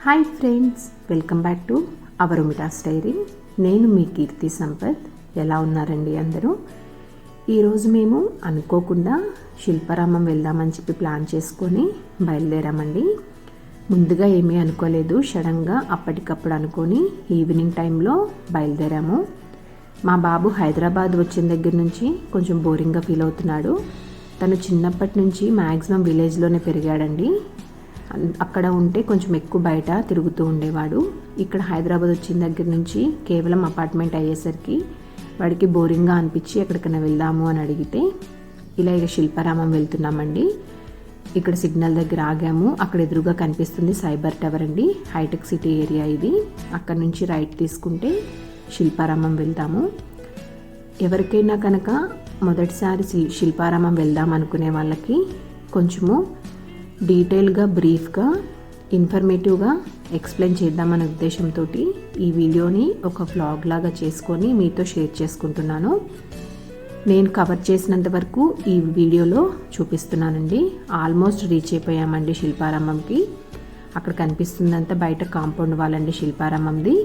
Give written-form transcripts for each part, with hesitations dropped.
Hi friends, welcome back to our Umitas diary. నేను మీ కీర్తి సంపత్. ఎలా ఉన్నారండి అందరూ? ఈరోజు మేము అనుకోకుండా శిల్పారామం వెళ్దామని చెప్పి ప్లాన్ చేసుకొని బయలుదేరామండి. ముందుగా ఏమీ అనుకోలేదు, సడన్గా అప్పటికప్పుడు అనుకొని ఈవినింగ్ టైంలో బయలుదేరాము. మా బాబు హైదరాబాద్ వచ్చిన దగ్గర నుంచి కొంచెం బోరింగ్గా ఫీల్ అవుతున్నాడు. తను చిన్నప్పటి నుంచి మ్యాక్సిమం విలేజ్లోనే పెరిగాడండి. అక్కడ ఉంటే కొంచెం ఎక్కువ బయట తిరుగుతూ ఉండేవాడు. ఇక్కడ హైదరాబాద్ వచ్చిన దగ్గర నుంచి కేవలం అపార్ట్మెంట్ అయ్యేసరికి వాడికి బోరింగ్గా అనిపించి ఎక్కడికైనా వెళ్దాము అని అడిగితే ఇక శిల్పారామం వెళ్తున్నామండి. ఇక్కడ సిగ్నల్ దగ్గర ఆగాము. అక్కడ ఎదురుగా కనిపిస్తుంది సైబర్ టవర్ అండి, హైటెక్ సిటీ ఏరియా ఇది. అక్కడ నుంచి రైట్ తీసుకుంటే శిల్పారామం వెళ్తాము. ఎవరికైనా కనుక మొదటిసారి శిల్పారామం వెళ్దాం అనుకునే వాళ్ళకి కొంచెము డీటెయిల్గా, బ్రీఫ్గా, ఇన్ఫర్మేటివ్గా ఎక్స్ప్లెయిన్ చేద్దామనే ఉద్దేశంతో ఈ వీడియోని ఒక వ్లాగ్ లాగా చేసుకొని మీతో షేర్ చేసుకుంటున్నాను. నేను కవర్ చేసినంత వరకు ఈ వీడియోలో చూపిస్తున్నానండి. ఆల్మోస్ట్ రీచ్ అయిపోయామండి శిల్పారామంకి. అక్కడ కనిపిస్తుందంతా బయట కాంపౌండ్ వాళ్ళండి శిల్పారామంది.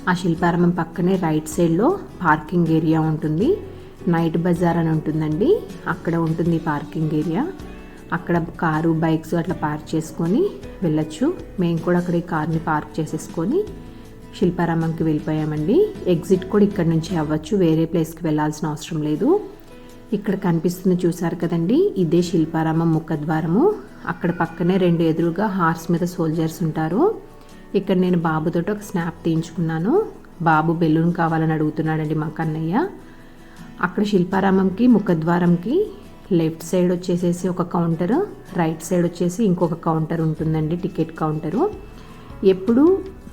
ఆ శిల్పారామం పక్కనే రైట్ సైడ్లో పార్కింగ్ ఏరియా ఉంటుంది. నైట్ బజార్ అని ఉంటుందండి, అక్కడ ఉంటుంది పార్కింగ్ ఏరియా. అక్కడ కారు, బైక్స్ అట్లా పార్క్ చేసుకొని వెళ్ళొచ్చు. మేము కూడా అక్కడ ఈ కార్ని పార్క్ చేసేసుకొని శిల్పారామంకి వెళ్ళిపోయామండి. ఎగ్జిట్ కూడా ఇక్కడ నుంచి అవ్వచ్చు, వేరే ప్లేస్కి వెళ్ళాల్సిన అవసరం లేదు. ఇక్కడ కనిపిస్తుంది చూసారు కదండి, ఇదే శిల్పారామం ముఖద్వారము. అక్కడ పక్కనే రెండు ఎదురుగా హార్స్ మీద సోల్జర్స్ ఉంటారు. ఇక్కడ నేను బాబుతోటి ఒక స్నాప్ తీయించుకున్నాను. బాబు బెలూన్ కావాలని అడుగుతున్నాడండి మా కన్నయ్య. అక్కడ శిల్పారామంకి ముఖద్వారంకి లెఫ్ట్ సైడ్ వచ్చేసేసి ఒక కౌంటర్, రైట్ సైడ్ వచ్చేసి ఇంకొక కౌంటర్ ఉంటుందండి, టికెట్ కౌంటరు. ఎప్పుడు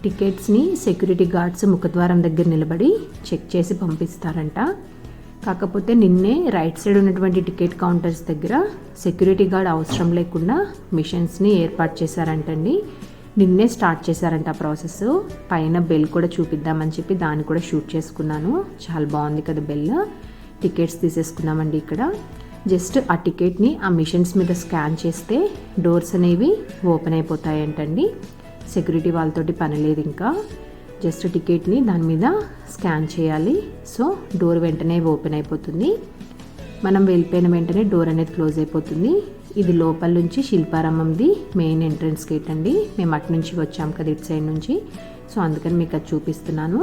టికెట్స్ని సెక్యూరిటీ గార్డ్స్ ముఖద్వారం దగ్గర నిలబడి చెక్ చేసి పంపిస్తారంట. కాకపోతే నిన్నే రైట్ సైడ్ ఉన్నటువంటి టికెట్ కౌంటర్స్ దగ్గర సెక్యూరిటీ గార్డ్ అవసరం లేకుండా మిషన్స్ని ఏర్పాటు చేశారంటండి. నిన్నే స్టార్ట్ చేశారంట ఆ ప్రాసెస్. పైన బెల్ కూడా చూపిద్దామని చెప్పి దాన్ని కూడా షూట్ చేసుకున్నాను. చాలా బాగుంది కదా బెల్. టికెట్స్ తీసేసుకున్నామండి. ఇక్కడ జస్ట్ ఆ టికెట్ని ఆ మిషన్స్ మీద స్కాన్ చేస్తే డోర్స్ అనేవి ఓపెన్ అయిపోతాయంటండి. సెక్యూరిటీ వాళ్ళతోటి పని లేదు. ఇంకా జస్ట్ టికెట్ని దాని మీద స్కాన్ చేయాలి. సో డోర్ వెంటనే ఓపెన్ అయిపోతుంది. మనం వెళ్ళిపోయిన వెంటనే డోర్ అనేది క్లోజ్ అయిపోతుంది. ఇది లోపల నుంచి శిల్పారామంది మెయిన్ ఎంట్రన్స్ గేట్ అండి. మేము అటు నుంచి వచ్చాం కదా, ఇటు సైడ్ నుంచి. సో అందుకని మీకు అది చూపిస్తున్నాను.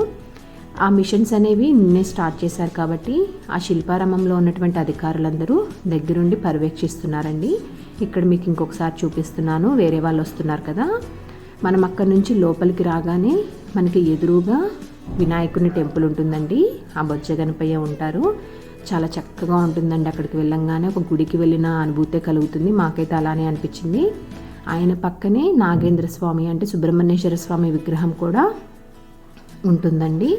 ఆ మిషన్స్ అనేవి నిన్నే స్టార్ట్ చేశారు కాబట్టి ఆ శిల్పారామంలో ఉన్నటువంటి అధికారులందరూ దగ్గరుండి పర్యవేక్షిస్తున్నారండి. ఇక్కడ మీకు ఇంకొకసారి చూపిస్తున్నాను. వేరే వాళ్ళు వస్తున్నారు కదా. మనం అక్కడ నుంచి లోపలికి రాగానే మనకి ఎదురుగా వినాయకుని టెంపుల్ ఉంటుందండి. ఆ బొజ్జ గణపయ్య ఉంటారు. చాలా చక్కగా ఉంటుందండి. అక్కడికి వెళ్ళంగానే ఒక గుడికి వెళ్ళిన అనుభూతే కలుగుతుంది. మాకైతే అలానే అనిపించింది. ఆయన పక్కనే నాగేంద్ర స్వామి అంటే సుబ్రహ్మణ్యేశ్వర స్వామి విగ్రహం కూడా ఉంటుందండి.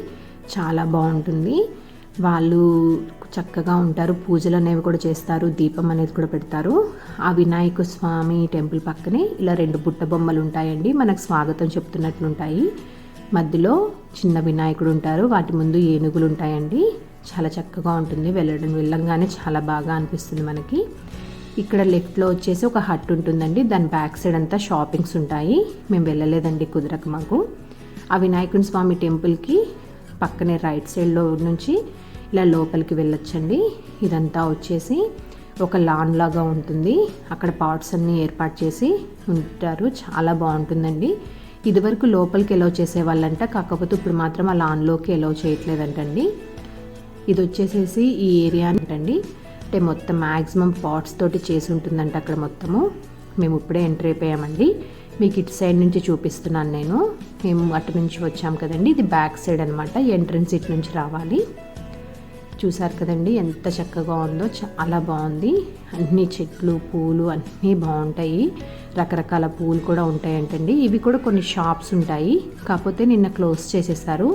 చాలా బాగుంటుంది. వాళ్ళు చక్కగా ఉంటారు. పూజలు అనేవి కూడా చేస్తారు, దీపం అనేది కూడా పెడతారు. ఆ వినాయక స్వామి టెంపుల్ పక్కనే ఇలా రెండు బుట్ట బొమ్మలు ఉంటాయండి, మనకు స్వాగతం చెప్తున్నట్లుంటాయి. మధ్యలో చిన్న వినాయకుడు ఉంటారు, వాటి ముందు ఏనుగులు ఉంటాయండి. చాలా చక్కగా ఉంటుంది. వెళ్ళంగానే చాలా బాగా అనిపిస్తుంది మనకి. ఇక్కడ లెఫ్ట్లో వచ్చేసి ఒక హట్ ఉంటుందండి. దాని బ్యాక్ సైడ్ అంతా షాపింగ్స్ ఉంటాయి. మేము వెళ్ళలేదండి, కుదరక మాకు. ఆ వినాయకుని స్వామి టెంపుల్కి పక్కనే రైట్ సైడ్లో నుంచి ఇలా లోపలికి వెళ్ళొచ్చండి. ఇదంతా వచ్చేసి ఒక లాన్ లాగా ఉంటుంది. అక్కడ పాట్స్ అన్నీ ఏర్పాటు చేసి ఉంటారు. చాలా బాగుంటుందండి. ఇదివరకు లోపలికి ఎలౌ చేసేవాళ్ళంట, కాకపోతే ఇప్పుడు మాత్రం ఆ లాన్లోకి ఎలౌ చేయట్లేదంటండి. ఇది వచ్చేసేసి ఈ ఏరియా అంటండి. అంటే మొత్తం మ్యాక్సిమం పాట్స్ తోటి చేసి ఉంటుందంట అక్కడ మొత్తము. మేము ఇప్పుడే ఎంటర్ అయిపోయామండి. మీకు ఇటు సైడ్ నుంచి చూపిస్తున్నాను నేను. మేము అటు నుంచి వచ్చాం కదండి, ఇది బ్యాక్ సైడ్ అనమాట. ఎంట్రన్స్ ఇటు నుంచి రావాలి. చూసారు కదండి ఎంత చక్కగా ఉందో, చాలా బాగుంది. అన్ని చెట్లు, పూలు అన్నీ బాగుంటాయి. రకరకాల పూలు కూడా ఉంటాయంటండి. ఇవి కూడా కొన్ని షాప్స్ ఉంటాయి, కాకపోతే నిన్న క్లోజ్ చేసేసారు.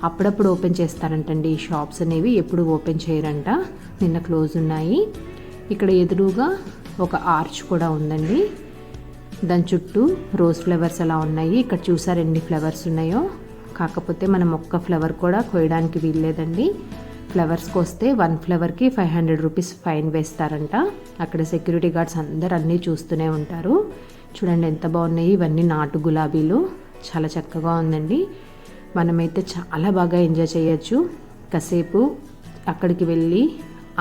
అప్పుడప్పుడు ఓపెన్ చేస్తారంటండి ఈ షాప్స్ అనేవి, ఎప్పుడు ఓపెన్ చేయరంట. నిన్న క్లోజ్ ఉన్నాయి. ఇక్కడ ఎదురుగా ఒక ఆర్చ్ కూడా ఉందండి. దాని చుట్టూ రోజ్ ఫ్లవర్స్ అలా ఉన్నాయి. ఇక్కడ చూసారు ఎన్ని ఫ్లవర్స్ ఉన్నాయో. కాకపోతే మనం ఒక్క ఫ్లవర్ కూడా కోయడానికి వీల్లేదండి. ఫ్లవర్స్కి వస్తే 1 ఫ్లవర్కి 500 రూపీస్ ఫైన్ వేస్తారంట. అక్కడ సెక్యూరిటీ గార్డ్స్ అందరు అన్నీ చూస్తూనే ఉంటారు. చూడండి ఎంత బాగున్నాయి. ఇవన్నీ నాటు గులాబీలు, చాలా చక్కగా ఉందండి. మనమైతే చాలా బాగా ఎంజాయ్ చేయొచ్చు. కాసేపు అక్కడికి వెళ్ళి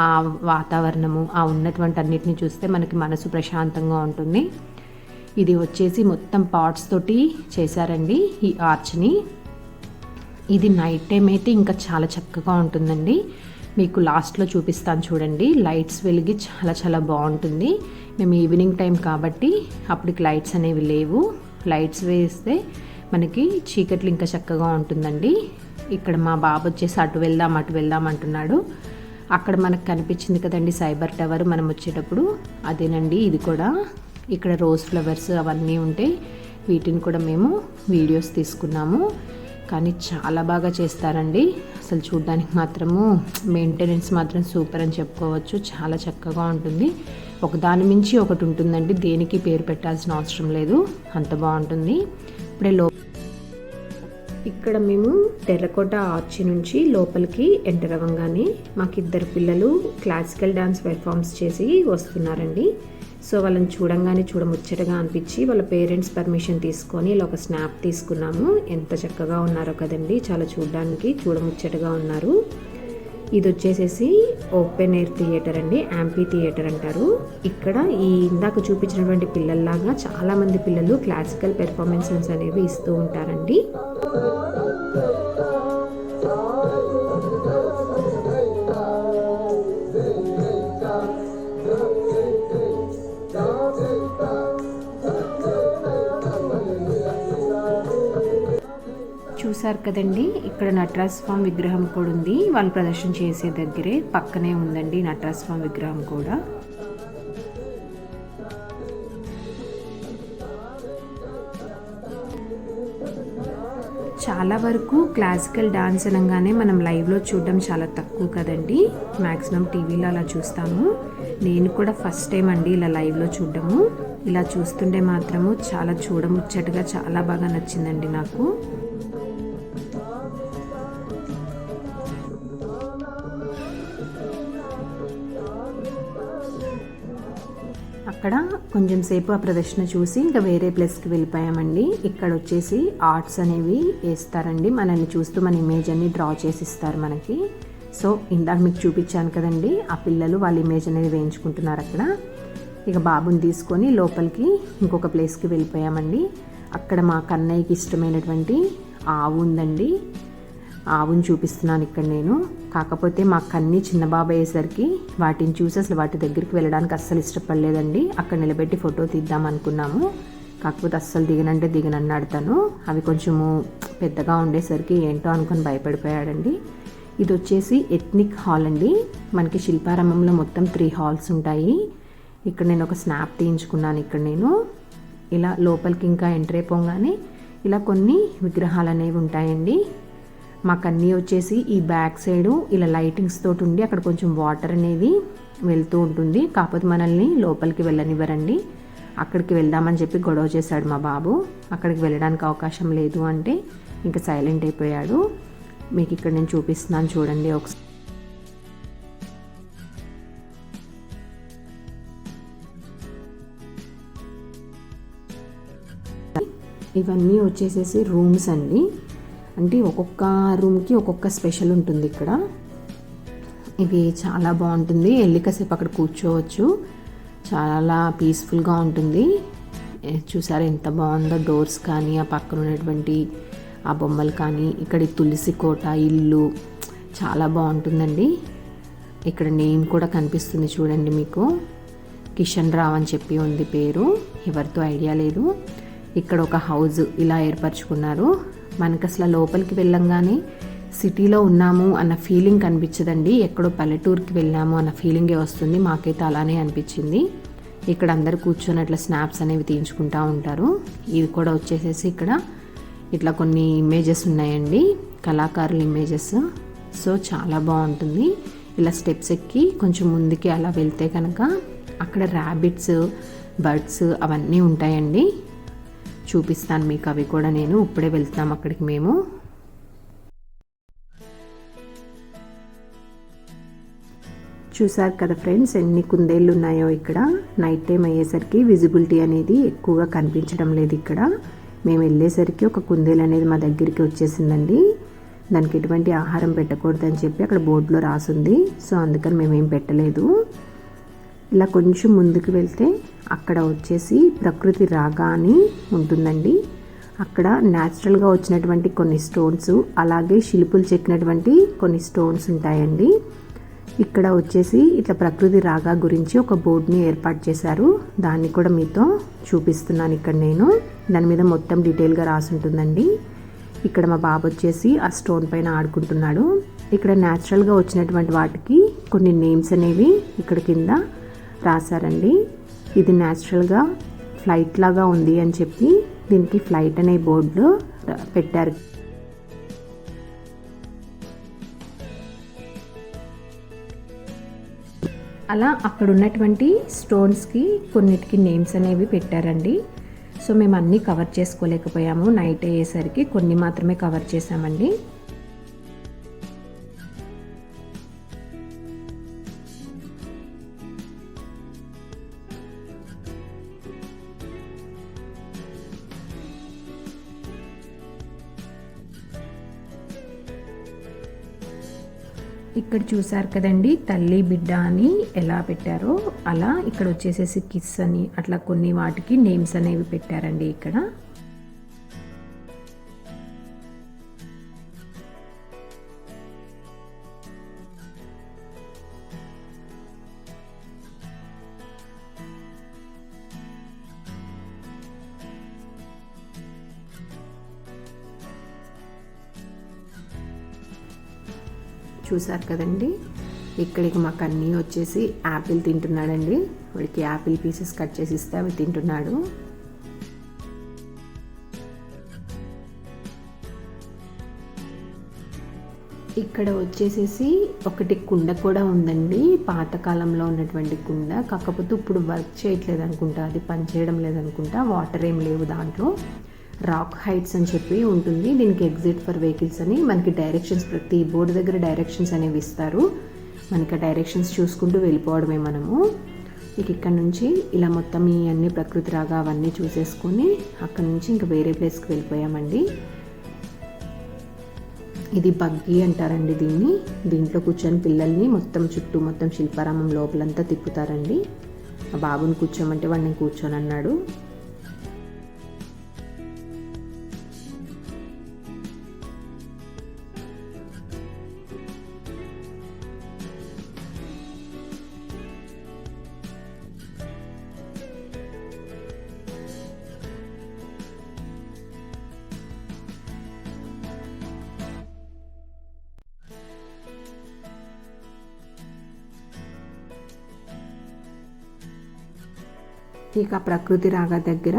ఆ వాతావరణము, ఆ ఉన్నటువంటి అన్నిటిని చూస్తే మనకి మనసు ప్రశాంతంగా ఉంటుంది. ఇది వచ్చేసి మొత్తం పాట్స్ తోటి చేశారండి ఈ ఆర్చ్ని. ఇది నైట్ టైం అయితే ఇంకా చాలా చక్కగా ఉంటుందండి. మీకు లాస్ట్లో చూపిస్తాను చూడండి. లైట్స్ వెలిగి చాలా చాలా బాగుంటుంది. మేము ఈవినింగ్ టైం కాబట్టి అప్పటికి లైట్స్ అనేవి లేవు. లైట్స్ వేస్తే మనకి చీకట్లు ఇంకా చక్కగా ఉంటుందండి. ఇక్కడ మా బాబు వచ్చేసి అటు వెళ్దాం అంటున్నాడు. అక్కడ మనకు కనిపించింది కదండి సైబర్ టవర్ మనం వచ్చేటప్పుడు, అదేనండి ఇది కూడా. ఇక్కడ రోజ్ ఫ్లవర్స్ అవన్నీ ఉంటాయి. వీటిని కూడా మేము వీడియోస్ తీసుకున్నాము. కానీ చాలా బాగా చేస్తారండి. అసలు చూడడానికి మాత్రము మెయింటెనెన్స్ మాత్రం సూపర్ అని చెప్పుకోవచ్చు. చాలా చక్కగా ఉంటుంది. ఒకదాని మించి ఒకటి ఉంటుందండి. దేనికి పేరు పెట్టాల్సిన అవసరం లేదు, అంత బాగుంటుంది. ఇప్పుడే ఇక్కడ మేము టెర్రకోట ఆర్చి నుంచి లోపలికి ఎంటర్ అవ్వగానే మాకు 2 పిల్లలు క్లాసికల్ డాన్స్ పెర్ఫార్మ్స్ చేసి వస్తున్నారండి. సో వాళ్ళని చూడంగానే చూడముచ్చటగా అనిపించి వాళ్ళ పేరెంట్స్ పర్మిషన్ తీసుకొని ఇలా ఒక స్నాప్ తీసుకున్నాము. ఎంత చక్కగా ఉన్నారో కదండి, చాలా చూడడానికి చూడముచ్చటగా ఉన్నారు. ఇది వచ్చేసేసి ఓపెన్ ఎయిర్ థియేటర్ అండి, యాంపీ థియేటర్ అంటారు. ఇక్కడ ఈ ఇందాక చూపించినటువంటి పిల్లల్లాగా చాలామంది పిల్లలు క్లాసికల్ పెర్ఫార్మెన్సెస్ అనేవి ఇస్తూ ఉంటారండి. చూసారు కదండి, ఇక్కడ నటరాజ్ స్వామి విగ్రహం కూడా ఉంది. వాళ్ళు ప్రదర్శన చేసే దగ్గరే పక్కనే ఉందండి నటరాజ్ స్వామి విగ్రహం కూడా. చాలా వరకు క్లాసికల్ డాన్స్ అనగానే మనం లైవ్లో చూడడం చాలా తక్కువ కదండి. మ్యాక్సిమం టీవీలో అలా చూస్తాము. నేను కూడా ఫస్ట్ టైం అండి ఇలా లైవ్లో చూడడము. ఇలా చూస్తుంటే మాత్రము చాలా చూడముచ్చటగా చాలా బాగా నచ్చిందండి నాకు. అక్కడ కొంచెం సేపు ఆ ప్రదర్శన చూసి ఇంకా వేరే ప్లేస్కి వెళ్ళిపోయామండి. ఇక్కడ వచ్చేసి ఆర్ట్స్ అనేవి వేస్తారండి. మనల్ని చూస్తూ మన ఇమేజ్ అన్ని డ్రా చేసి ఇస్తారు మనకి. సో ఇందాక మీకు చూపించాను కదండి, ఆ పిల్లలు వాళ్ళ ఇమేజ్ అనేది వేయించుకుంటున్నారు అక్కడ. ఇక బాబుని తీసుకొని లోపలికి ఇంకొక ప్లేస్కి వెళ్ళిపోయామండి. అక్కడ మా కన్నయ్యకి ఇష్టమైనటువంటి ఆవు ఉందండి. ఆవుని చూపిస్తున్నాను ఇక్కడ నేను. కాకపోతే మా కన్ని చిన్న బాబు అయ్యేసరికి వాటిని చూసి అసలు వాటి దగ్గరికి వెళ్ళడానికి అస్సలు ఇష్టపడలేదండి. అక్కడ నిలబెట్టి ఫోటో తీద్దాం అనుకున్నాము. కాకపోతే అస్సలు దిగనన్నాడు తను. అవి కొంచెము పెద్దగా ఉండేసరికి ఏంటో అనుకుని భయపడిపోయాడండి. ఇది వచ్చేసి ఎథ్నిక్ హాల్ అండి. మనకి శిల్పారామంలో మొత్తం 3 హాల్స్ ఉంటాయి. ఇక్కడ నేను ఒక స్నాప్ తీయించుకున్నాను. ఇక్కడ నేను ఇలా లోపలికి ఇంకా ఎంటర్ అయిపోగానే ఇలా కొన్ని విగ్రహాలు అనేవి ఉంటాయండి. మాకు అన్నీ వచ్చేసి ఈ బ్యాక్ సైడు ఇలా లైటింగ్స్ తోటి ఉండి అక్కడ కొంచెం వాటర్ అనేది వెళ్తూ ఉంటుంది. కాకపోతే మనల్ని లోపలికి వెళ్ళనివ్వరండి. అక్కడికి వెళ్దామని చెప్పి గొడవ చేశాడు మా బాబు. అక్కడికి వెళ్ళడానికి అవకాశం లేదు అంటే ఇంకా సైలెంట్ అయిపోయాడు. మీకు ఇక్కడ నేను చూపిస్తున్నాను చూడండి ఒకసారి. ఇవన్నీ వచ్చేసేసి రూమ్స్ అండి. అంటే ఒక్కొక్క రూమ్కి ఒక్కొక్క స్పెషల్ ఉంటుంది ఇక్కడ. ఇది చాలా బాగుంటుంది. వెళ్ళి కాసేపు అక్కడ కూర్చోవచ్చు. చాలా పీస్ఫుల్గా ఉంటుంది. చూసారా ఎంత బాగుందో. డోర్స్ కానీ ఆ పక్కన ఉన్నటువంటి ఆ బొమ్మలు కానీ, ఇక్కడ తులసి కోట ఇల్లు చాలా బాగుంటుందండి. ఇక్కడ నేమ్ కూడా కనిపిస్తుంది చూడండి మీకు. కిషన్ రావ్ అని చెప్పి ఉంది పేరు. ఎవరితో ఐడియా లేదు. ఇక్కడ ఒక హౌజ్ ఇలా ఏర్పరచుకున్నారు. మనకు అసలు లోపలికి వెళ్ళంగానే సిటీలో ఉన్నాము అన్న ఫీలింగ్ కనిపించదండి. ఎక్కడో పల్లెటూరుకి వెళ్ళాము అన్న ఫీలింగే వస్తుంది. మాకైతే అలానే అనిపించింది. ఇక్కడ అందరు కూర్చొని అట్లా స్నాప్స్ అనేవి తీయించుకుంటూ ఉంటారు. ఇది కూడా వచ్చేసేసి ఇక్కడ ఇట్లా కొన్ని ఇమేజెస్ ఉన్నాయండి, కళాకారుల ఇమేజెస్. సో చాలా బాగుంటుంది. ఇలా స్టెప్స్ ఎక్కి కొంచెం ముందుకి అలా వెళ్తే కనుక అక్కడ ర్యాబిట్స్, బర్డ్స్ అవన్నీ ఉంటాయండి. చూపిస్తాను మీకు అవి కూడా. నేను ఇప్పుడే వెళ్తాం అక్కడికి మేము. చూసారు కదా ఫ్రెండ్స్, ఎన్ని కుందేళ్ళు ఉన్నాయో ఇక్కడ. నైట్ టైం అయ్యేసరికి విజిబిలిటీ అనేది ఎక్కువగా కనిపించడం లేదు ఇక్కడ. మేము వెళ్ళేసరికి ఒక కుందేలు అనేది మా దగ్గరికి వచ్చేసిందండి. దానికి ఎటువంటి ఆహారం పెట్టకూడదని చెప్పి అక్కడ బోర్డులో రాసుంది. సో అందుకని మేమేం పెట్టలేదు. ఇలా కొంచెం ముందుకు వెళ్తే అక్కడ వచ్చేసి ప్రకృతి రాగా అని ఉంటుందండి. అక్కడ న్యాచురల్గా వచ్చినటువంటి కొన్ని స్టోన్స్, అలాగే శిల్పులు చెక్కినటువంటి కొన్ని స్టోన్స్ ఉంటాయండి. ఇక్కడ వచ్చేసి ఇట్లా ప్రకృతి రాగా గురించి ఒక బోర్డుని ఏర్పాటు చేశారు. దాన్ని కూడా మీతో చూపిస్తున్నాను ఇక్కడ నేను. దాని మీద మొత్తం డీటెయిల్గా రాసి ఉంటుందండి. ఇక్కడ మా బాబు వచ్చేసి ఆ స్టోన్ పైన ఆడుకుంటున్నాడు. ఇక్కడ న్యాచురల్గా వచ్చినటువంటి వాటికి కొన్ని నేమ్స్ అనేవి ఇక్కడ కింద రాశారండి. ఇది న్యాచురల్గా ఫ్లైట్ లాగా ఉంది అని చెప్పి దీనికి ఫ్లైట్ అనే బోర్డులో పెట్టారు. అలా అక్కడ ఉన్నటువంటి స్టోన్స్కి కొన్నిటికి నేమ్స్ అనేవి పెట్టారండి. సో మేము అన్నీ కవర్ చేసుకోలేకపోయాము. నైట్ అయ్యేసరికి కొన్ని మాత్రమే కవర్ చేసామండి. ఇక్కడ చూసారు కదండి, తల్లి బిడ్డ అని ఎలా పెట్టారో అలా ఇక్కడ వచ్చేసేసి కిస్ అని అట్లా కొన్ని వాటికి నేమ్స్ అనేవి పెట్టారండి ఇక్కడ. చూసారు కదండి, ఇక్కడికి మాకు అన్నీ వచ్చేసి యాపిల్ తింటున్నాడండి. వాడికి యాపిల్ పీసెస్ కట్ చేసి ఇస్తే అవి తింటున్నాడు. ఇక్కడ వచ్చేసేసి ఒకటి కుండ కూడా ఉందండి, పాతకాలంలో ఉన్నటువంటి కుండ. కాకపోతే ఇప్పుడు వర్క్ చేయట్లేదు అనుకుంటా, అది పనిచేయడం లేదనుకుంటా. వాటర్ ఏం లేవు దాంట్లో. రాక్ హైట్స్ అని చెప్పి ఉంటుంది. దీనికి ఎగ్జిట్ ఫర్ వెహికల్స్ అని మనకి డైరెక్షన్స్, ప్రతి బోర్డు దగ్గర డైరెక్షన్స్ అనేవి ఇస్తారు. మనకి ఆ డైరెక్షన్స్ చూసుకుంటూ వెళ్ళిపోవడమే మనము. ఇక్కడ నుంచి ఇలా మొత్తం ఈ అన్ని ప్రకృతి రాగా అవన్నీ చూసేసుకొని అక్కడ నుంచి ఇంకా వేరే ప్లేస్కి వెళ్ళిపోయామండి. ఇది బగ్గీ అంటారండి దీన్ని. దీంట్లో కూర్చొని పిల్లల్ని మొత్తం చుట్టూ మొత్తం శిల్పారామం లోపలంతా తిప్పుతారండి. ఆ బాబుని కూర్చోమంటే వాడిని కూర్చొని అన్నాడు. ఇక ప్రకృతి రాగా దగ్గర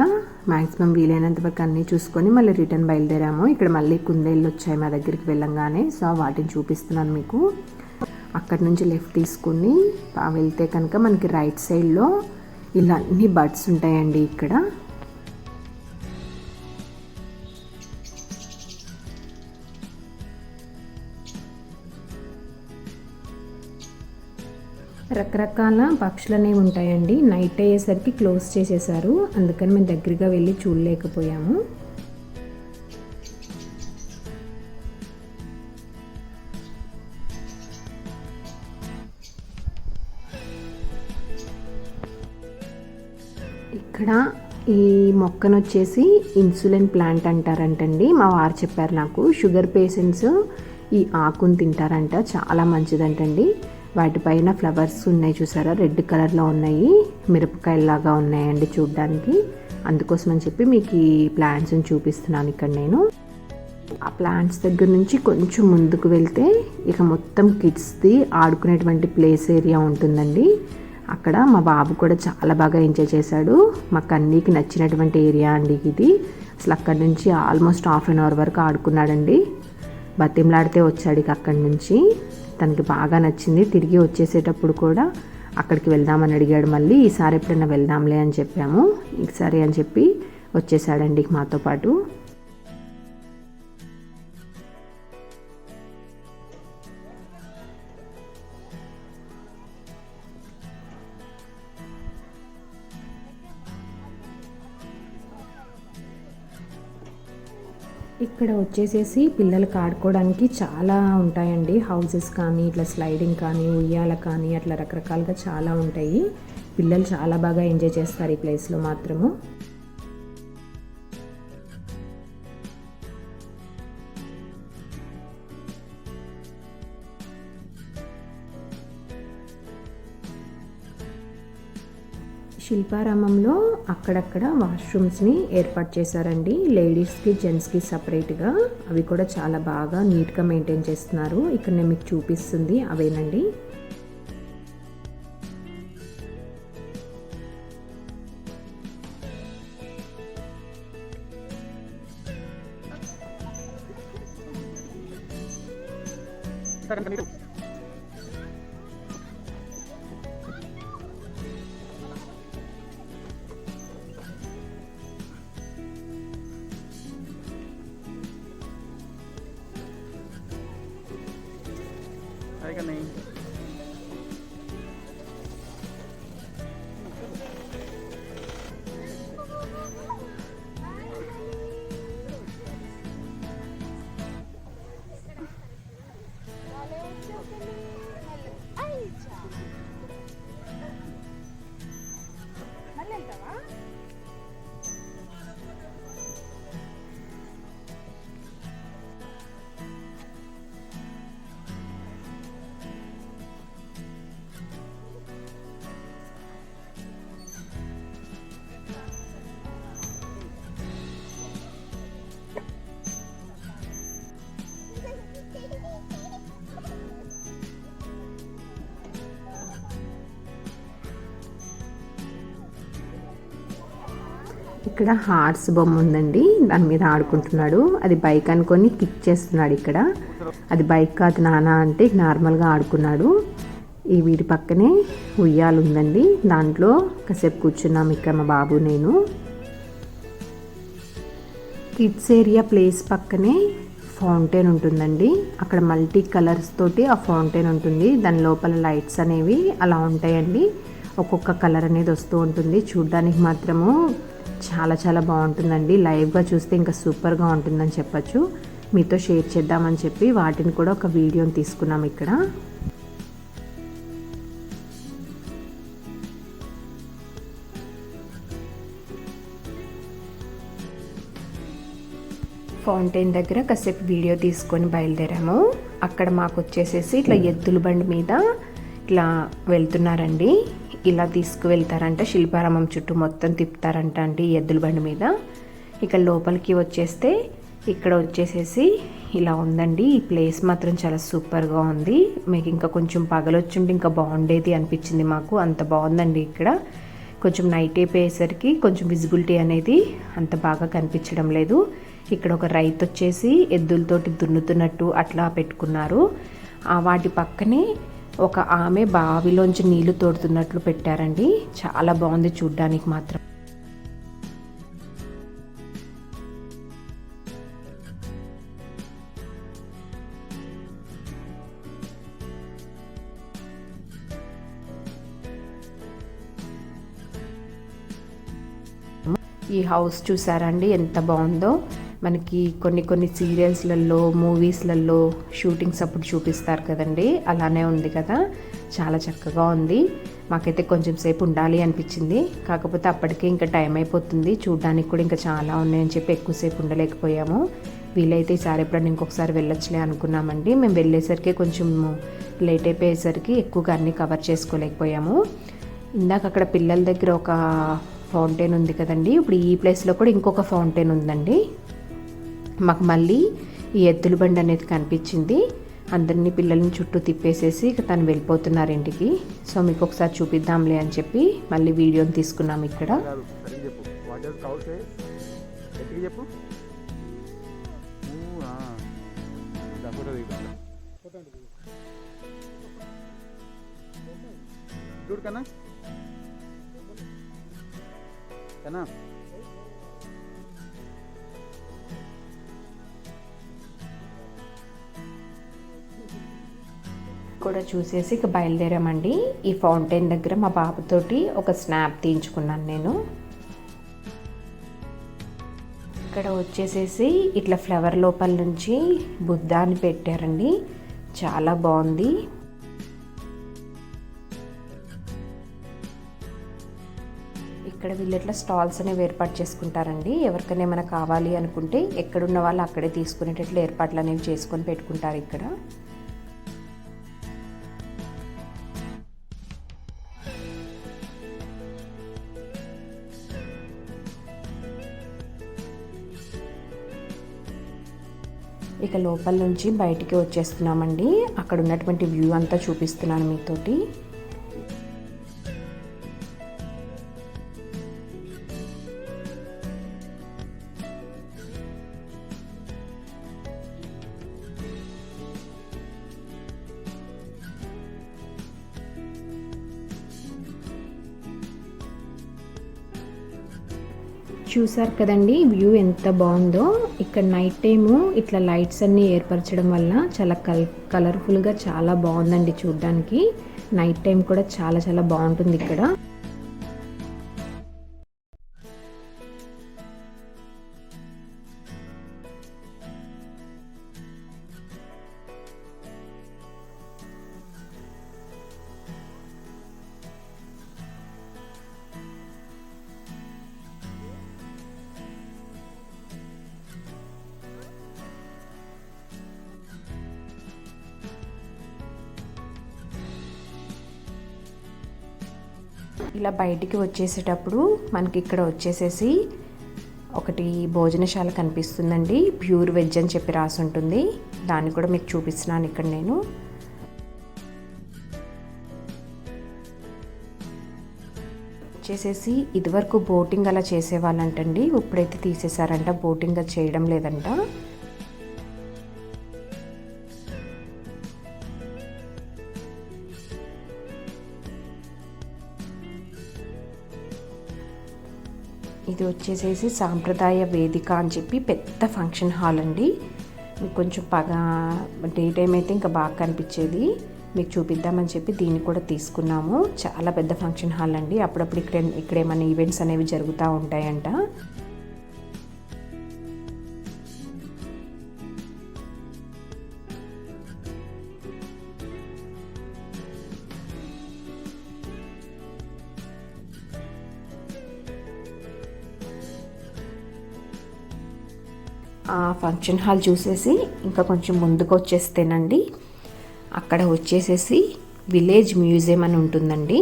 మ్యాక్సిమం వీలైనంత వరకు అన్నీ చూసుకొని మళ్ళీ రిటర్న్ బయలుదేరాము. ఇక్కడ మళ్ళీ కుందేళ్ళు వచ్చాయి మా దగ్గరికి వెళ్ళంగానే. సో వాటిని చూపిస్తున్నాను మీకు. అక్కడి నుంచి లెఫ్ట్ తీసుకుని వెళ్తే కనుక మనకి రైట్ సైడ్లో ఇలా అన్ని బర్డ్స్ ఉంటాయండి. ఇక్కడ రకరకాల పక్షులు అనేవి ఉంటాయండి. నైట్ అయ్యేసరికి క్లోజ్ చేసేసారు, అందుకని మేము దగ్గరగా వెళ్ళి చూడలేకపోయాము. ఇక్కడ ఈ మొక్కను వచ్చేసి ఇన్సులిన్ ప్లాంట్ అంటారంటండి. మా వారు చెప్పారు నాకు. షుగర్ పేషెంట్స్ ఈ ఆకుని తింటారంట, చాలా మంచిదంటండి. వాటిపైన ఫ్లవర్స్ ఉన్నాయి చూసారా, రెడ్ కలర్లో ఉన్నాయి, మిరపకాయలాగా ఉన్నాయండి చూడ్డానికి. అందుకోసం అని చెప్పి మీకు ఈ ప్లాంట్స్ని చూపిస్తున్నాను ఇక్కడ నేను. ఆ ప్లాంట్స్ దగ్గర నుంచి కొంచెం ముందుకు వెళ్తే ఇక మొత్తం కిడ్స్ది ఆడుకునేటువంటి ప్లేస్ ఏరియా ఉంటుందండి. అక్కడ మా బాబు కూడా చాలా బాగా ఎంజాయ్ చేశాడు. మాకు అన్నికి నచ్చినటువంటి ఏరియా అండి ఇది. అసలు అక్కడి నుంచి ఆల్మోస్ట్ హాఫ్ అన్ అవర్ వరకు ఆడుకున్నాడండి. బతిమలాడితే వచ్చాడు ఇక అక్కడి నుంచి. తనకి బాగా నచ్చింది. తిరిగి వచ్చేసేటప్పుడు కూడా అక్కడికి వెళ్దామని అడిగాడు. మళ్ళీ ఈసారి ఎప్పుడైనా వెళ్దాంలే అని చెప్పాము. ఈసారి అని చెప్పి వచ్చేసాడండి మాతో పాటు. ఇక్కడ వచ్చేసేసి పిల్లలకి ఆడుకోవడానికి చాలా ఉంటాయండి. హౌసెస్ కానీ, ఇట్లా స్లైడింగ్ కానీ, ఉయ్యాల కానీ, అట్లా రకరకాలుగా చాలా ఉంటాయి. పిల్లలు చాలా బాగా ఎంజాయ్ చేస్తారు ఈ ప్లేస్లో మాత్రము. శిల్పారామంలో అక్కడక్కడ వాష్రూమ్స్ని ఏర్పాటు చేశారండి. లేడీస్కి, జెంట్స్కి సపరేట్గా. అవి కూడా చాలా బాగా నీట్గా మెయింటైన్ చేస్తున్నారు. ఇక్కడ నేను మీకు చూపిస్తుంది అవేనండి. आएगा नहीं। ఇక్కడ హార్స్ బొమ్మ ఉందండి. దాని మీద ఆడుకుంటున్నాడు. అది బైక్ అనుకొని కిక్ చేస్తున్నాడు. ఇక్కడ అది బైక్ కాదు నాన్న అంటే నార్మల్గా ఆడుకున్నాడు. ఈ వీడి పక్కనే ఉయ్యాలు ఉందండి. దాంట్లో కాసేపు కూర్చున్నాం ఇక్కడ మా బాబు నేను. కిడ్స్ ఏరియా ప్లేస్ పక్కనే ఫౌంటైన్ ఉంటుందండి. అక్కడ మల్టీ కలర్స్ తోటి ఆ ఫౌంటైన్ ఉంటుంది. దాని లోపల లైట్స్ అనేవి అలా ఉంటాయండి. ఒక్కొక్క కలర్ అనేది వస్తూ ఉంటుంది. చూడ్డానికి మాత్రము చాలా చాలా బాగుంటుందండి. లైవ్గా చూస్తే ఇంకా సూపర్గా ఉంటుందని చెప్పచ్చు. మీతో షేర్ చేద్దామని చెప్పి వాటిని కూడా ఒక వీడియోని తీసుకున్నాం ఇక్కడ. ఫౌంటైన్ దగ్గర కాసేపు వీడియో తీసుకొని బయలుదేరాము. అక్కడ మాకు వచ్చేసేసి ఇట్లా ఎద్దుల బండి మీద ఇట్లా వెళ్తున్నారండి. ఇలా తీసుకువెళ్తారంట. శిల్పారామం చుట్టూ మొత్తం తిప్పుతారంట అండి ఎద్దుల బండి మీద. ఇక లోపలికి వచ్చేస్తే ఇక్కడ వచ్చేసేసి ఇలా ఉందండి. ఈ ప్లేస్ మాత్రం చాలా సూపర్గా ఉంది. మీకు ఇంకా కొంచెం పగలొచ్చుంటే ఇంకా బాగుండేది అనిపించింది మాకు. అంత బాగుందండి ఇక్కడ. కొంచెం నైట్ అయిపోయేసరికి కొంచెం విజిబిలిటీ అనేది అంత బాగా కనిపించడం లేదు. ఇక్కడ ఒక రైతు వచ్చేసి ఎద్దులతోటి దున్నుతున్నట్టు అట్లా పెట్టుకున్నారు. వాటి పక్కనే ఒక ఆమె బావిలోంచి నీళ్లు తోడుతున్నట్లు పెట్టారండి. చాలా బాగుంది చూడ్డానికి మాత్రం. ఈ హౌస్ చూసారండి ఎంత బాగుందో. మనకి కొన్ని సీరియల్స్లలో, మూవీస్లలో షూటింగ్స్ అప్పుడు చూపిస్తారు కదండి, అలానే ఉంది కదా. చాలా చక్కగా ఉంది. మాకైతే కొంచెం సేపు ఉండాలి అనిపించింది. కాకపోతే అప్పటికే ఇంకా టైం అయిపోతుంది. చూడడానికి కూడా ఇంకా చాలా ఉన్నాయని చెప్పి ఎక్కువసేపు ఉండలేకపోయాము. వీలైతే ఈసారి ఎప్పుడైనా ఇంకొకసారి వెళ్ళొచ్చులే అనుకున్నామండి. మేము వెళ్ళేసరికి కొంచెం లేట్ అయిపోయేసరికి ఎక్కువగా అన్నీ కవర్ చేసుకోలేకపోయాము. ఇందాక అక్కడ పిల్లల దగ్గర ఒక ఫౌంటైన్ ఉంది కదండి, ఇప్పుడు ఈ ప్లేస్లో కూడా ఇంకొక ఫౌంటైన్ ఉందండి. మాకు మళ్ళీ ఈ ఎద్దుల బండి అనేది కనిపించింది. అందరినీ పిల్లల్ని చుట్టూ తిప్పేసేసి ఇక తను వెళ్ళిపోతున్నారు ఇంటికి. సో మీకు ఒకసారి చూపిద్దాంలే అని చెప్పి మళ్ళీ వీడియోని తీసుకున్నాం ఇక్కడ. కూడా చూసేసి ఇక బయలుదేరామండి. ఈ ఫౌంటైన్ దగ్గర మా బాబుతోటి ఒక స్నాప్ తీయించుకున్నాను నేను. ఇక్కడ వచ్చేసేసి ఇట్లా ఫ్లవర్ లోపల నుంచి బుద్ధాన్ని పెట్టారండి, చాలా బాగుంది. ఇక్కడ వీళ్ళు ఇట్లా స్టాల్స్ అనేవి ఏర్పాటు చేసుకుంటారండి. ఎవరికైనా ఏమైనా కావాలి అనుకుంటే ఎక్కడున్న వాళ్ళు అక్కడే తీసుకునేటట్లు ఏర్పాట్లు అనేవి చేసుకొని పెట్టుకుంటారు ఇక్కడ. ఇక లోపల నుంచి బయటికి వచ్చేస్తున్నామండి. అక్కడ ఉన్నటువంటి వ్యూ అంతా చూపిస్తున్నాను మీతోటి. చూసారు కదండి వ్యూ ఎంత బాగుందో. ఇక్కడ నైట్ టైము ఇట్లా లైట్స్ అన్నీ ఏర్పరచడం వల్ల చాలా కలర్ఫుల్గా చాలా బాగుందండి చూడడానికి. నైట్ టైం కూడా చాలా చాలా బాగుంటుంది ఇక్కడ. ఇలా బయటికి వచ్చేసేటప్పుడు మనకి ఇక్కడ వచ్చేసేసి ఒకటి భోజనశాల కనిపిస్తుందండి. ప్యూర్ వెజ్ అని చెప్పి రాసి ఉంటుంది. దాన్ని కూడా మీకు చూపిస్తున్నాను ఇక్కడ నేను. వచ్చేసేసి ఇదివరకు బోటింగ్ అలా చేసేవాళ్ళంటండి, ఇప్పుడైతే తీసేశారంట, బోటింగ్ అది చేయడం లేదంట. ఇది వచ్చేసేసి సాంప్రదాయ వేదిక అని చెప్పి పెద్ద ఫంక్షన్ హాల్ అండి. మీకు కొంచెం డే టైం అయితే ఇంకా బాగా కనిపించేది, మీకు చూపిద్దామని చెప్పి దీన్ని కూడా తీసుకున్నాము. చాలా పెద్ద ఫంక్షన్ హాల్ అండి. అప్పుడప్పుడు ఇక్కడ ఏమైనా ఈవెంట్స్ అనేవి జరుగుతూ ఉంటాయంట. ఆ ఫంక్షన్ హాల్ చూసేసి ఇంకా కొంచెం ముందుకు వచ్చేస్తేనండి అక్కడ వచ్చేసేసి విలేజ్ మ్యూజియం అని ఉంటుందండి.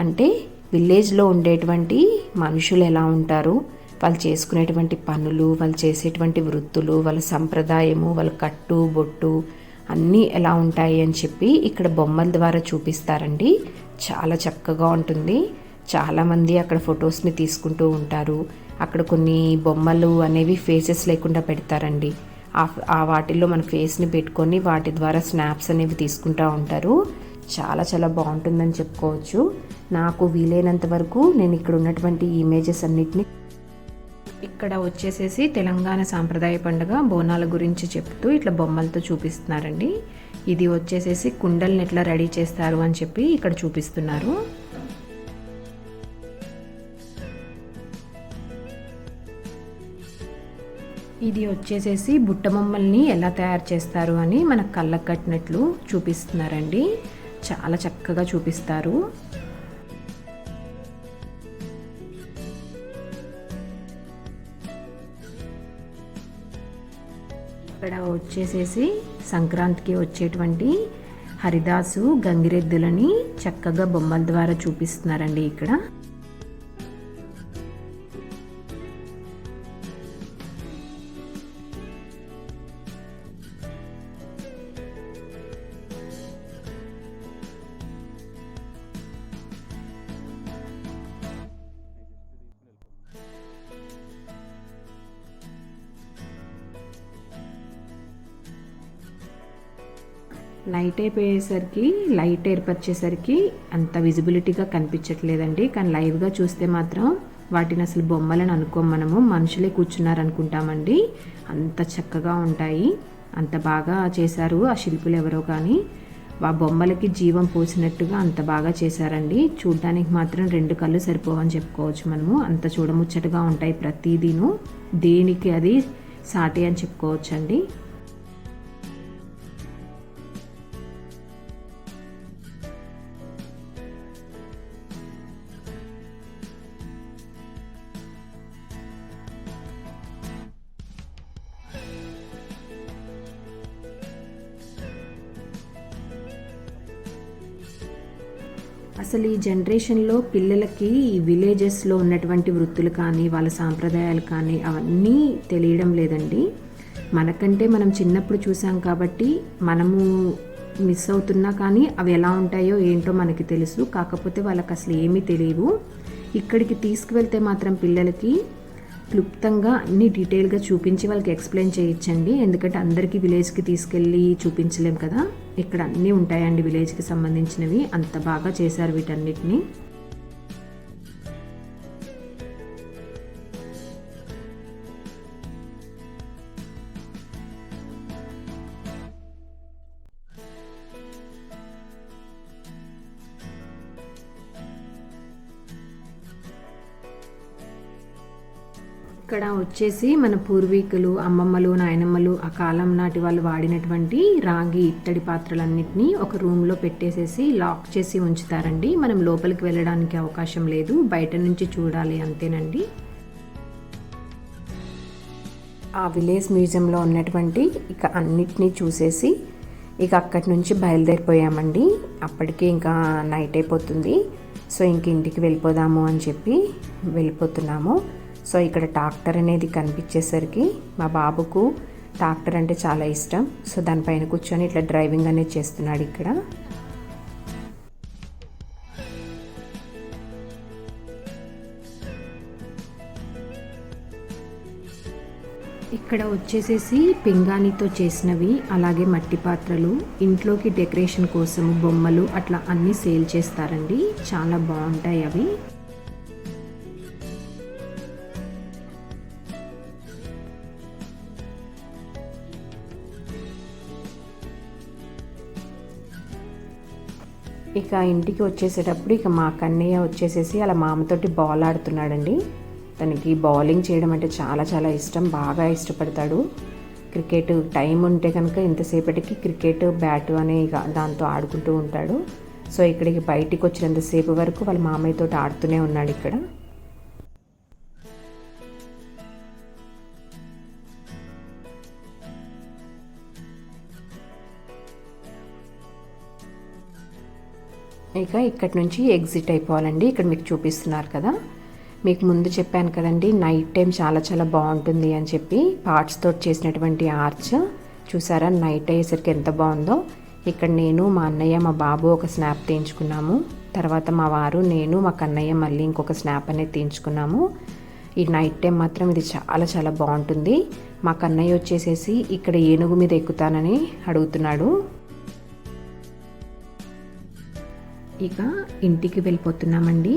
అంటే విలేజ్లో ఉండేటువంటి మనుషులు ఎలా ఉంటారు, వాళ్ళు చేసుకునేటువంటి పనులు, వాళ్ళు చేసేటువంటి వృత్తులు, వాళ్ళ సంప్రదాయము, వాళ్ళ కట్టు బొట్టు అన్నీ ఎలా ఉంటాయి అని చెప్పి ఇక్కడ బొమ్మల ద్వారా చూపిస్తారండి. చాలా చక్కగా ఉంటుంది. చాలామంది అక్కడ ఫొటోస్ని తీసుకుంటూ ఉంటారు. అక్కడ కొన్ని బొమ్మలు అనేవి ఫేసెస్ లేకుండా పెడతారండి. ఆ వాటిల్లో మన ఫేస్ని పెట్టుకొని వాటి ద్వారా స్నాప్స్ అనేవి తీసుకుంటూ ఉంటారు. చాలా చాలా బాగుంటుందని చెప్పుకోవచ్చు. నాకు వీలైనంత వరకు నేను ఇక్కడ ఉన్నటువంటి ఇమేజెస్ అన్నిటిని ఇక్కడ వచ్చేసేసి తెలంగాణ సాంప్రదాయ పండుగ బోనాల గురించి చెప్తూ ఇట్లా బొమ్మలతో చూపిస్తున్నారండి. ఇది వచ్చేసేసి కుండల్ని ఎట్లా రెడీ చేస్తారు అని చెప్పి ఇక్కడ చూపిస్తున్నారు. ఇది వచ్చేసేసి బుట్ట బొమ్మల్ని ఎలా తయారు చేస్తారు అని మన కళ్ళకు కట్టినట్లు చూపిస్తున్నారండి. చాలా చక్కగా చూపిస్తారు. ఇక్కడ వచ్చేసేసి సంక్రాంతికి వచ్చేటువంటి హరిదాసు గంగిరెద్దులని చక్కగా బొమ్మల ద్వారా చూపిస్తున్నారండి ఇక్కడ. నైట్ అయిపోయేసరికి లైట్ ఏర్పరిచేసరికి అంత విజిబిలిటీగా కనిపించట్లేదండి. కానీ లైవ్గా చూస్తే మాత్రం వాటిని అసలు బొమ్మలను అనుకోం, మనము మనుషులే కూర్చున్నారు అనుకుంటామండి. అంత చక్కగా ఉంటాయి, అంత బాగా చేశారు ఆ శిల్పులు ఎవరో. కానీ ఆ బొమ్మలకి జీవం పోసినట్టుగా అంత బాగా చేశారండి. చూడ్డానికి మాత్రం 2 కళ్ళు సరిపోవని చెప్పుకోవచ్చు మనము. అంత చూడముచ్చటగా ఉంటాయి ప్రతిదీను. దేనికి అది సాటి అని చెప్పుకోవచ్చండి. అసలు ఈ జనరేషన్లో పిల్లలకి విలేజెస్లో ఉన్నటువంటి వృత్తులు కానీ వాళ్ళ సాంప్రదాయాలు కానీ అవన్నీ తెలియడం లేదండి. మనకంటే మనం చిన్నప్పుడు చూసాం కాబట్టి మనము మిస్ అవుతున్నా కానీ అవి ఎలా ఉంటాయో ఏంటో మనకి తెలుసు. కాకపోతే వాళ్ళకి అసలు ఏమీ తెలియవు. ఇక్కడికి తీసుకువెళ్తే మాత్రం పిల్లలకి క్లుప్తంగా అన్ని డీటెయిల్గా చూపించి వాళ్ళకి ఎక్స్ప్లెయిన్ చేయొచ్చండి. ఎందుకంటే అందరికీ విలేజ్కి తీసుకెళ్ళి చూపించలేం కదా. ఇక్కడ అన్నీ ఉంటాయండి విలేజ్కి సంబంధించినవి. అంత బాగా చేశారు వీటన్నిటిని. ఇక్కడ వచ్చేసి మన పూర్వీకులు, అమ్మమ్మలు, నాయనమ్మలు ఆ కాలం నాటి వాళ్ళు వాడినటువంటి రాగి ఇత్తడి పాత్రలన్నిటినీ ఒక రూమ్లో పెట్టేసేసి లాక్ చేసి ఉంచుతారండి. మనం లోపలికి వెళ్ళడానికి అవకాశం లేదు, బయట నుంచి చూడాలి అంతేనండి. ఆ విలేజ్ మ్యూజియంలో ఉన్నటువంటి ఇక అన్నిటినీ చూసేసి ఇక అక్కడి నుంచి బయలుదేరిపోయామండి. అప్పటికే ఇంకా నైట్ అయిపోతుంది. సో ఇంక ఇంటికి వెళ్ళిపోదాము అని చెప్పి వెళ్ళిపోతున్నాము. సో ఇక్కడ ట్రాక్టర్ అనేది కనిపించేసరికి మా బాబుకు ట్రాక్టర్ అంటే చాలా ఇష్టం. సో దానిపైన కూర్చొని ఇట్లా డ్రైవింగ్ అనేది చేస్తున్నాడు. ఇక్కడ వచ్చేసేసి పింగాణితో చేసినవి, అలాగే మట్టి పాత్రలు, ఇంట్లోకి డెకరేషన్ కోసం బొమ్మలు అట్లా అన్నీ సేల్ చేస్తారండి. చాలా బాగుంటాయి అవి. ఇక ఇంటికి వచ్చేసేటప్పుడు ఇక మా కన్నయ్య వచ్చేసేసి అలా మామతోటి బాల్ ఆడుతున్నాడండి. తనకి బౌలింగ్ చేయడం అంటే చాలా చాలా ఇష్టం, బాగా ఇష్టపడతాడు. క్రికెట్ టైం ఉంటే కనుక ఇంతసేపటికి క్రికెట్ బ్యాట్ అనే దాంతో ఆడుకుంటూ ఉంటాడు. సో ఇక్కడికి బయటికి వచ్చినంతసేపు వరకు వాళ్ళ మామయ్యతో ఆడుతూనే ఉన్నాడు ఇక్కడ. ఇక ఇక్కడి నుంచి ఎగ్జిట్ అయిపోవాలండి. ఇక్కడ మీకు చూపిస్తున్నారు కదా, మీకు ముందు చెప్పాను కదండి నైట్ టైం చాలా చాలా బాగుంటుంది అని చెప్పి. పార్ట్స్తో చేసినటువంటి ఆర్చ్ చూసారా, నైట్ అయ్యేసరికి ఎంత బాగుందో. ఇక్కడ నేను, మా అన్నయ్య, మా బాబు ఒక స్నాప్ తీయించుకున్నాము. తర్వాత మా వారు, నేను, మా కన్నయ్య మళ్ళీ ఇంకొక స్నాప్ అనేది తీయించుకున్నాము. ఈ నైట్ టైం మాత్రం ఇది చాలా చాలా బాగుంటుంది. మా కన్నయ్య వచ్చేసేసి ఇక్కడ ఏనుగు మీద ఎక్కుతానని అడుగుతున్నాడు. ఇక ఇంటికి వెళ్ళిపోతున్నామండి.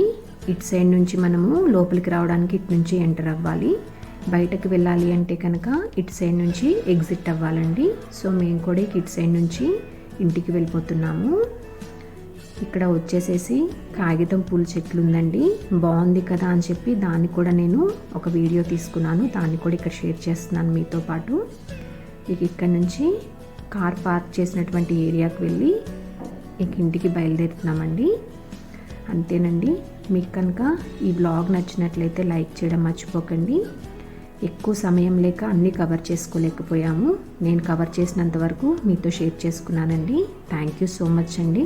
ఇటు సైడ్ నుంచి మనము లోపలికి రావడానికి ఇటు నుంచి ఎంటర్ అవ్వాలి. బయటకు వెళ్ళాలి అంటే కనుక ఇటు సైడ్ నుంచి ఎగ్జిట్ అవ్వాలండి. సో మేము కూడా ఇటు సైడ్ నుంచి ఇంటికి వెళ్ళిపోతున్నాము. ఇక్కడ వచ్చేసేసి కాగితం పూల చెట్లు ఉందండి, బాగుంది కదా అని చెప్పి దాన్ని కూడా నేను ఒక వీడియో తీసుకున్నాను. దాన్ని కూడా ఇక్కడ షేర్ చేస్తున్నాను మీతో పాటు. ఇక ఇక్కడ నుంచి కార్ పార్క్ చేసినటువంటి ఏరియాకి వెళ్ళి ఇక ఇంటికి బయలుదేరుతున్నామండి. అంతేనండి. మీకు కనుక ఈ బ్లాగ్ నచ్చినట్లయితే లైక్ చేయడం మర్చిపోకండి. ఎక్కువ సమయం లేక అన్నీ కవర్ చేసుకోలేకపోయాము. నేను కవర్ చేసినంత వరకు మీతో షేర్ చేసుకున్నానండి. థ్యాంక్ యూ సో మచ్ అండి.